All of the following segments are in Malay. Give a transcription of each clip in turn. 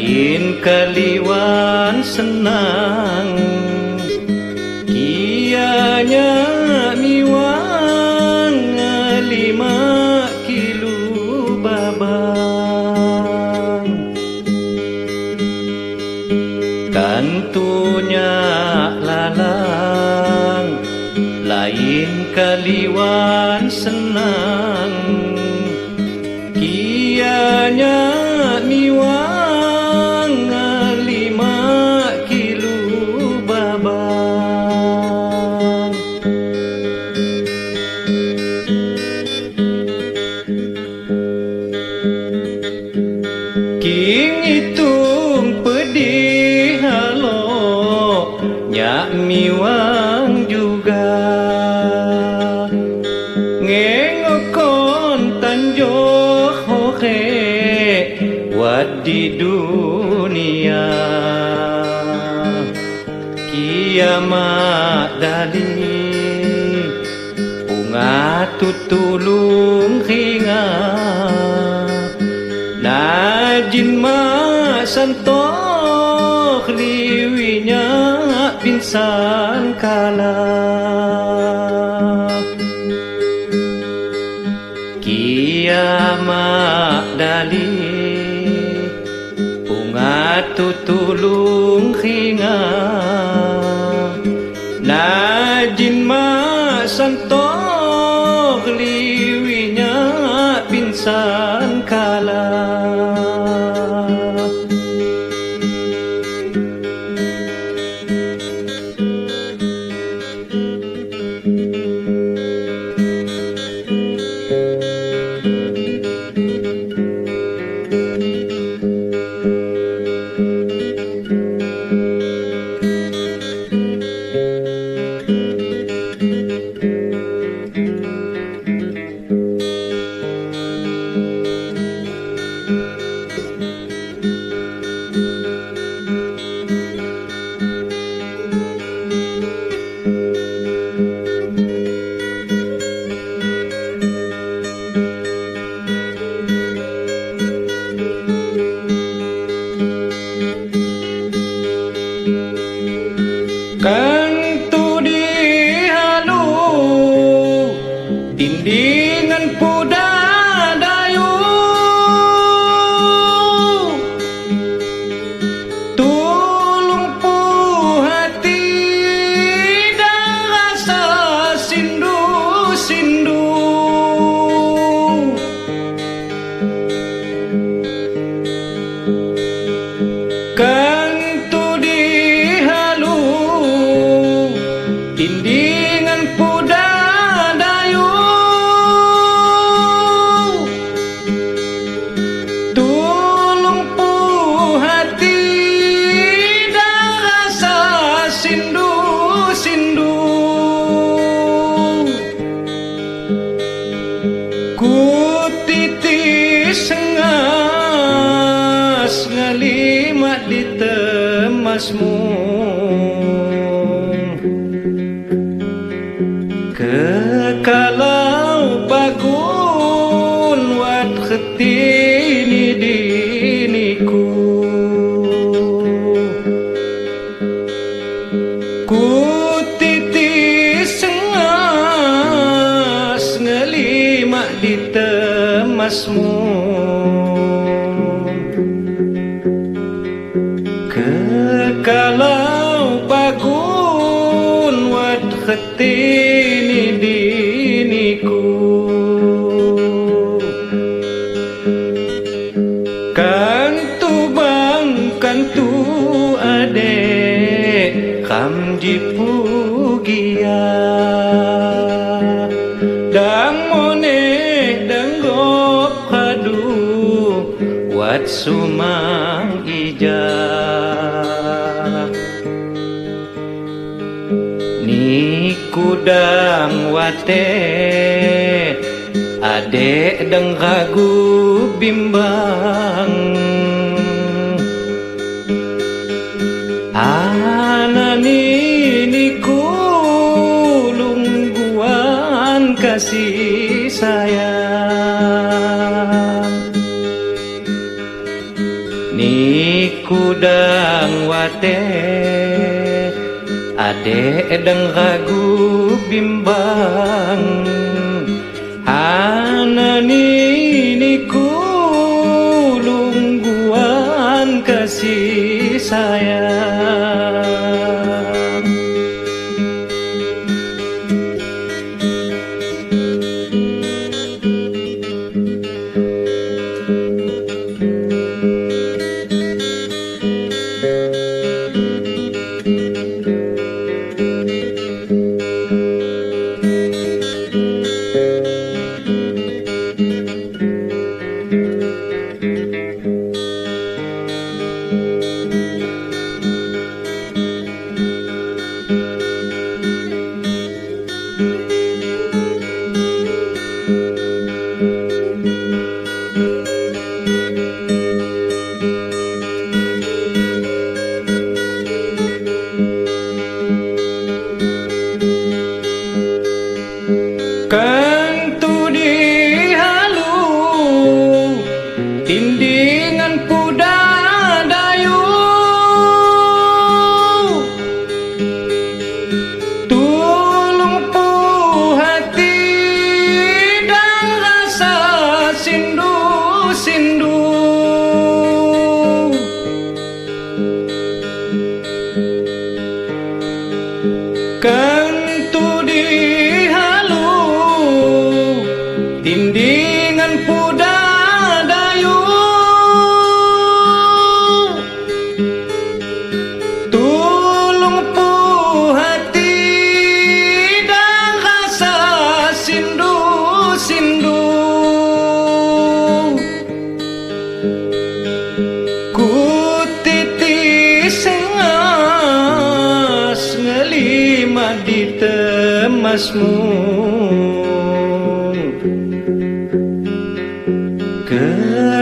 lain kaliwan senang, kianya miwang 5 kilo babang. Tentunya lalang lain kaliwan senang, kianya miwang 5 kilo babang. King hitung pedih halo nyak miwang juga, ngengokon tanjoh hohe wat di dunia. Kiamat dali bunga tutulung hingga najin ma santoh liwinya pinsan kala. Kiamat dali bunga tutulung hingga najin ma santoh liwinya pinsan kala. Kantu di halu dindingan puda dayu, tulung pu hati dan rasa sindu-sindu. Kantu di dindingan puda dayu, tulung pu hati dan rasa sindu-sindu. Ku titis sengas ngalimat di temasmu, kekalau bagun wat khetini diniku. Ku titis sengas ngelimak di temasmu, kekalau bagun wat khetini diniku. Kantu bang kantu ade kam jipugia, dang mone dang gop hadu wat sumang ija. Kudang wate ade deng ragu bimbang, anani niku lungguan kasih sayang. Ni wate ade dang ragu bimbang hanani niku lungguan kasih sayang. Kang tudi halu tindingan puda dayu tulung pu hati dan rasa sindu-sindu Kang tudi tindingan puda dayu tulung pu hati dan rasa sindu-sindu ku titis sengas ngelima di temasmu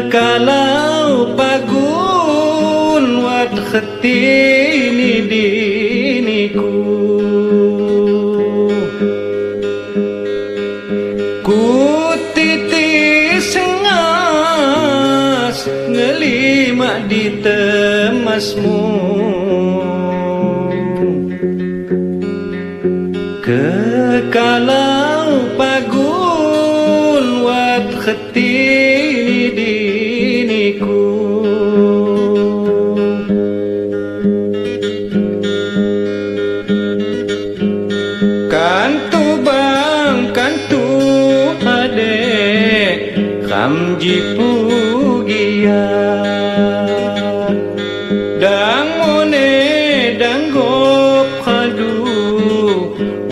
Kekalau pagun wat khetini diniku ku titis sengas ngelima di temasmu Kekalau pagun wat khetini diniku Kantu bang kantu ade kamji pugia dang one dang gop khadu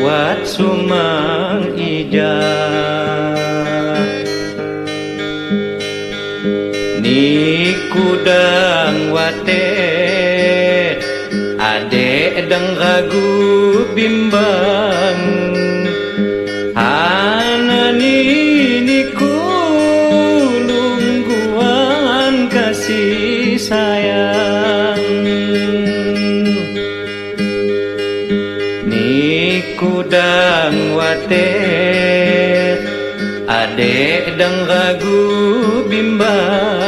wat sumang ija niku dang wate ade dang ragu bimbang hanani niku lungguan kasih sayang niku dang wate ade dang ragu bimbang